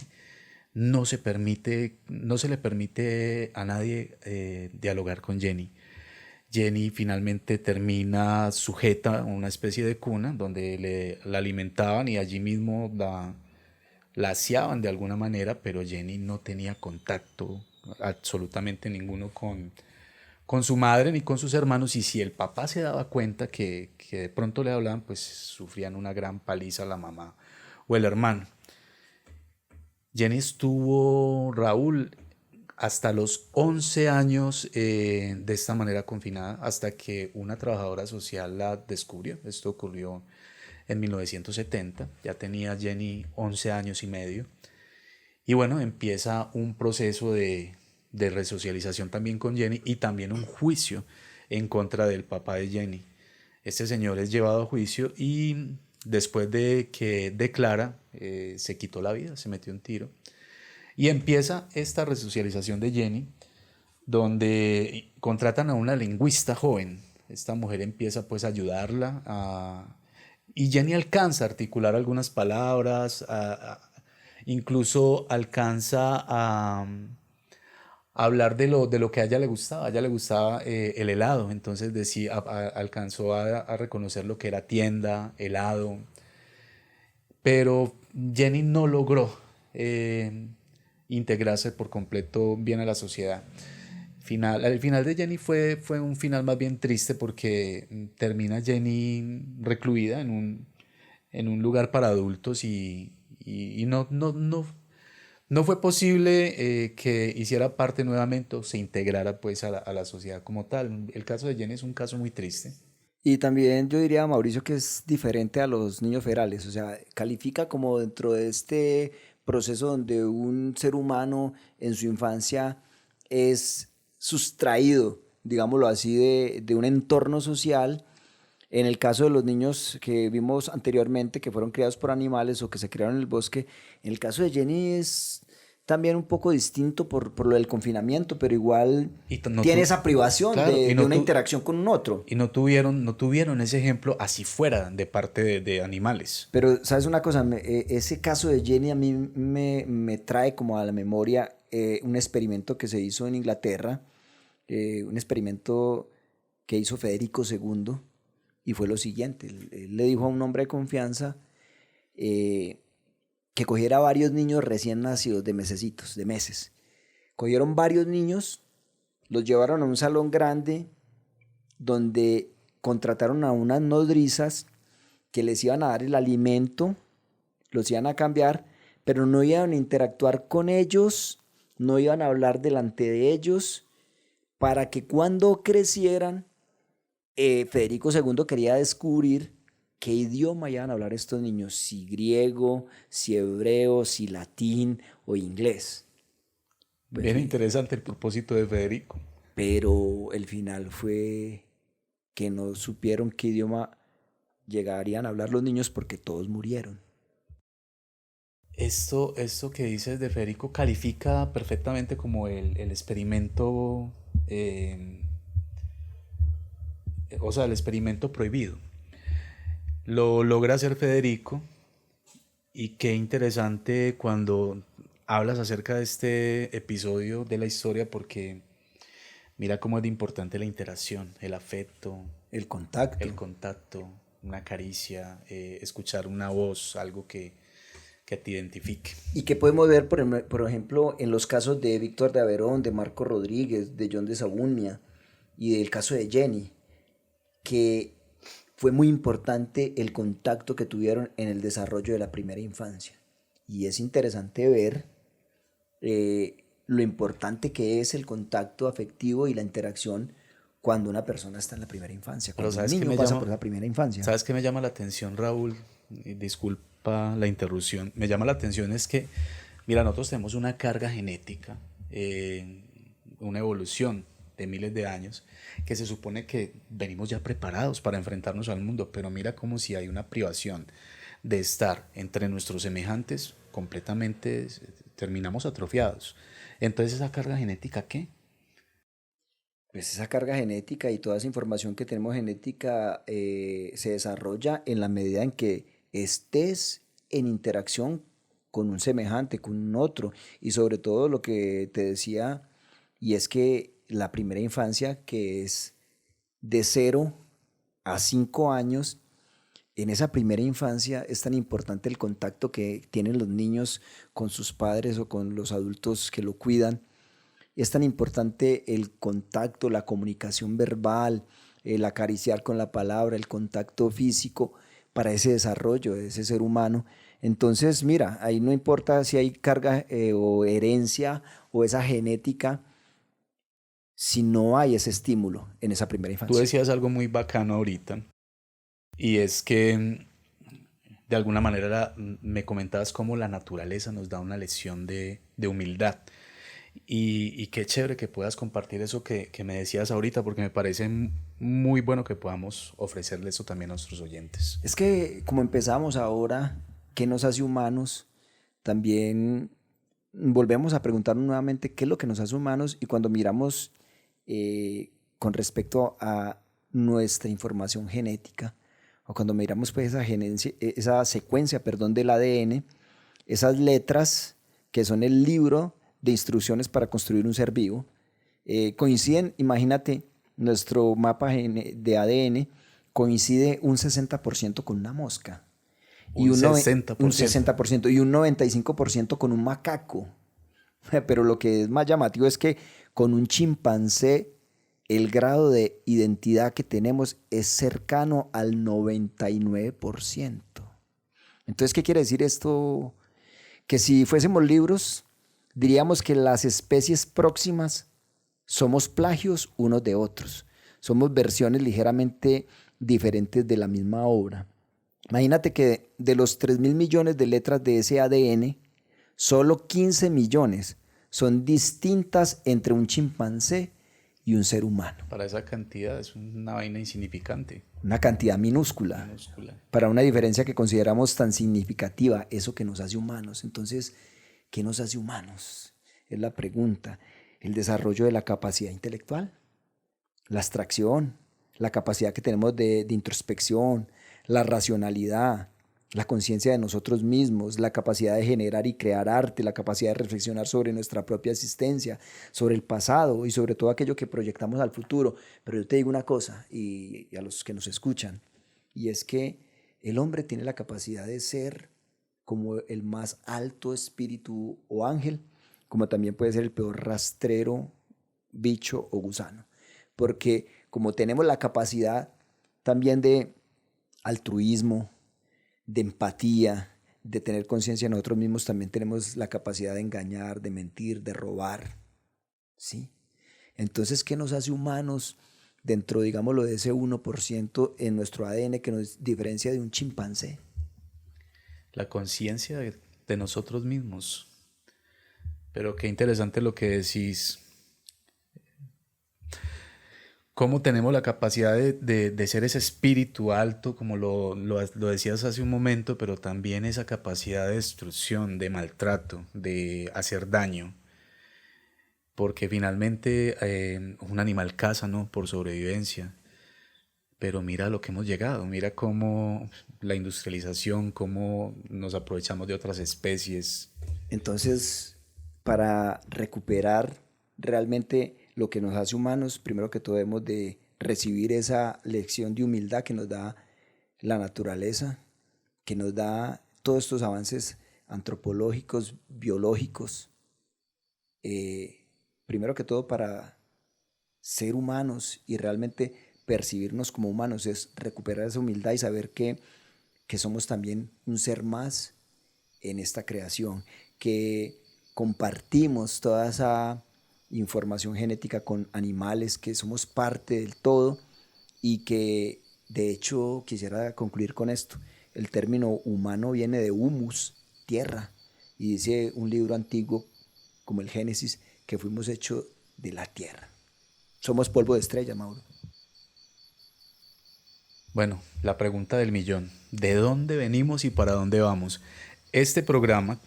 no se le permite a nadie dialogar con Jenny. Jenny finalmente termina sujeta a una especie de cuna donde la alimentaban y allí mismo la aseaban de alguna manera, pero Jenny no tenía contacto absolutamente ninguno con su madre ni con sus hermanos y si el papá se daba cuenta que de pronto le hablaban, pues sufrían una gran paliza la mamá o el hermano. Jenny estuvo, Raúl, hasta los 11 años de esta manera confinada, hasta que una trabajadora social la descubrió. Esto ocurrió en 1970, ya tenía Jenny 11 años y medio. Y bueno, empieza un proceso de resocialización también con Jenny y también un juicio en contra del papá de Jenny. Este señor es llevado a juicio y después de que declara, se quitó la vida, se metió un tiro. Y empieza esta resocialización de Jenny, donde contratan a una lingüista joven. Esta mujer empieza pues a ayudarla y Jenny alcanza a articular algunas palabras, incluso alcanza a hablar de lo que a ella le gustaba. A ella le gustaba el helado, entonces alcanzó a reconocer lo que era tienda, helado, pero Jenny no logró integrarse por completo bien a la sociedad. El final de Jenny fue un final más bien triste porque termina Jenny recluida en un lugar para adultos y no fue posible que hiciera parte nuevamente o se integrara pues a la sociedad como tal. El caso de Jenny es un caso muy triste.
Y también yo diría, Mauricio, que es diferente a los niños ferales, o sea, califica como dentro de este proceso donde un ser humano en su infancia es sustraído, digámoslo así, de un entorno social. En el caso de los niños que vimos anteriormente, que fueron criados por animales o que se criaron en el bosque, en el caso de Jenny es también un poco distinto por lo del confinamiento, pero igual
No
tiene esa privación
claro,
de una interacción con un otro.
y no tuvieron ese ejemplo así fuera de parte de animales.
Pero, ¿sabes una cosa? Ese caso de Jenny a mí me trae como a la memoria un experimento que se hizo en Inglaterra, un experimento que hizo Federico II, y fue lo siguiente. Él le dijo a un hombre de confianza que cogiera varios niños recién nacidos, de mesecitos, de meses. Cogieron varios niños, los llevaron a un salón grande donde contrataron a unas nodrizas que les iban a dar el alimento, los iban a cambiar, pero no iban a interactuar con ellos, no iban a hablar delante de ellos, para que cuando crecieran, Federico II quería descubrir qué idioma iban a hablar estos niños, si griego, si hebreo, si latín o inglés. Pues,
Bien interesante el propósito de Federico.
pero el final fue que no supieron qué idioma llegarían a hablar los niños porque todos murieron.
Esto que dices de Federico califica perfectamente como el experimento, o sea, el experimento prohibido. Lo logra hacer Federico Y qué interesante cuando hablas acerca de este episodio de la historia, porque mira cómo es de importante la interacción, el afecto,
El
el
contacto.
contacto, una caricia, escuchar una voz, algo que te identifique.
¿Y qué podemos ver, por ejemplo, en los casos de Víctor de Averón, de Marco Rodríguez, de John de Sabunia y del caso de Jenny? Que fue muy importante el contacto que tuvieron en el desarrollo de la primera infancia. Y es interesante ver lo importante que es el contacto afectivo y la interacción cuando una persona está en la primera infancia,
Pero
cuando un niño pasa por la primera infancia.
¿sabes qué me llama la atención, Raúl? Y disculpa la interrupción. Me llama la atención es que, mira, nosotros tenemos una carga genética, una evolución de miles de años, que se supone que venimos ya preparados para enfrentarnos al mundo, pero mira como si hay una privación de estar entre nuestros semejantes, completamente terminamos atrofiados. Entonces, ¿esa carga genética qué?
Pues esa carga genética y toda esa información que tenemos genética se desarrolla en la medida en que estés en interacción con un semejante, con un otro. Y sobre todo lo que te decía, y es que la primera infancia, que es de 0 a 5 años, en esa primera infancia es tan importante el contacto que tienen los niños con sus padres o con los adultos que lo cuidan. Es tan importante el contacto, la comunicación verbal, el acariciar con la palabra, el contacto físico para ese desarrollo de ese ser humano. Entonces, mira, ahí no importa si hay carga o herencia o esa genética, si no hay ese estímulo en esa primera
Tú
infancia.
decías algo muy bacano ahorita, y es que de alguna manera me comentabas cómo la naturaleza nos da una lección de humildad. Y qué chévere que puedas compartir eso que me decías ahorita, porque me parece muy bueno que podamos ofrecerle eso también a nuestros oyentes.
Es que como empezamos ahora, ¿qué nos hace humanos? También volvemos a preguntarnos nuevamente qué es lo que nos hace humanos y cuando miramos con respecto a nuestra información genética o cuando miramos pues esa secuencia, perdón, del ADN, esas letras que son el libro de instrucciones para construir un ser vivo, coinciden, imagínate, nuestro mapa de ADN coincide un 60% con una mosca y
Un
un
60%.
60% y un 95% con un macaco. Pero lo que es más llamativo es que con un chimpancé el grado de identidad que tenemos es cercano al 99%. Entonces, ¿qué quiere decir esto? Que si fuésemos libros, diríamos que las especies próximas somos plagios unos de otros. Somos versiones ligeramente diferentes de la misma obra. Imagínate que de los 3.000 millones de letras de ese ADN, solo 15 millones son distintas entre un chimpancé y un ser humano.
Para esa cantidad es una vaina insignificante,
Una cantidad minúscula
minúscula.
para una diferencia que consideramos tan significativa, eso que nos hace humanos. Entonces, ¿qué nos hace humanos? Es la pregunta. El desarrollo de la capacidad intelectual, la abstracción, la capacidad que tenemos de introspección, la racionalidad, la conciencia de nosotros mismos, la capacidad de generar y crear arte, la capacidad de reflexionar sobre nuestra propia existencia, sobre el pasado y sobre todo aquello que proyectamos al futuro. Pero yo te digo una cosa, y a los que nos escuchan, y es que el hombre tiene la capacidad de ser como el más alto espíritu o ángel, como también puede ser el peor rastrero, bicho o gusano. Porque como tenemos la capacidad también de altruismo, de empatía, de tener conciencia de nosotros mismos, también tenemos la capacidad de engañar, de mentir, de robar, ¿sí? Entonces, ¿qué nos hace humanos dentro, digámoslo, de ese 1% en nuestro ADN que nos diferencia de un chimpancé?
La conciencia de nosotros mismos. Pero qué interesante lo que decís. Cómo tenemos la capacidad de ser ese espíritu alto, como lo decías hace un momento, pero también esa capacidad de destrucción, de maltrato, de hacer daño. Porque finalmente un animal caza, ¿no? Por sobrevivencia. pero mira lo que hemos llegado, mira cómo la industrialización, cómo nos aprovechamos de otras especies.
Entonces, para recuperar realmente lo que nos hace humanos, primero que todo debemos de recibir esa lección de humildad que nos da la naturaleza, que nos da todos estos avances antropológicos, biológicos, primero que todo para ser humanos y realmente percibirnos como humanos, es recuperar esa humildad y saber que somos también un ser más en esta creación, que compartimos toda esa información genética con animales, que somos parte del todo y que de hecho quisiera concluir con esto. El término humano viene de humus, tierra, y dice un libro antiguo como el Génesis que fuimos hechos de la tierra. Somos polvo de estrella, Mauro.
Bueno, la pregunta del millón, ¿de dónde venimos y para dónde vamos? Este programa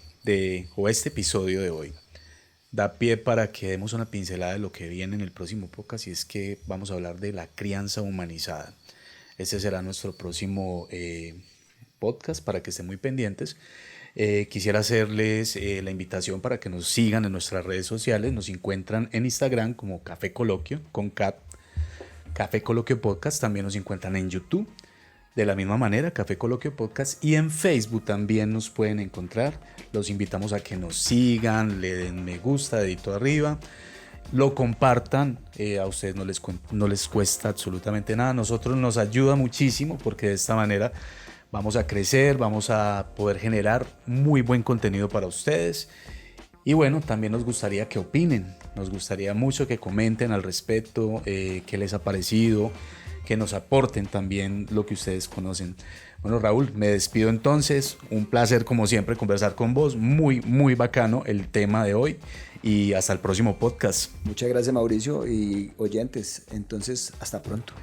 o este episodio de hoy da pie para que demos una pincelada de lo que viene en el próximo podcast, y es que vamos a hablar de la crianza humanizada. Ese será nuestro próximo podcast, para que estén muy pendientes. Quisiera hacerles la invitación para que nos sigan en nuestras redes sociales. Nos encuentran en Instagram como Café Coloquio, con Café Coloquio Podcast. También nos encuentran en YouTube, de la misma manera, Café Coloquio Podcast, y en Facebook también nos pueden encontrar. Los invitamos a que nos sigan, le den me gusta, dedito arriba, lo compartan. A ustedes no les cuesta absolutamente nada, a nosotros nos ayuda muchísimo, porque de esta manera vamos a crecer, vamos a poder generar muy buen contenido para ustedes. Y bueno, también nos gustaría que opinen, nos gustaría mucho que comenten al respecto, qué les ha parecido, que nos aporten también lo que ustedes conocen. Bueno, Raúl, me despido entonces. Un placer como siempre conversar con vos. Muy, muy bacano el tema de hoy, y hasta el próximo podcast.
Muchas gracias, Mauricio, y oyentes. Entonces, hasta pronto.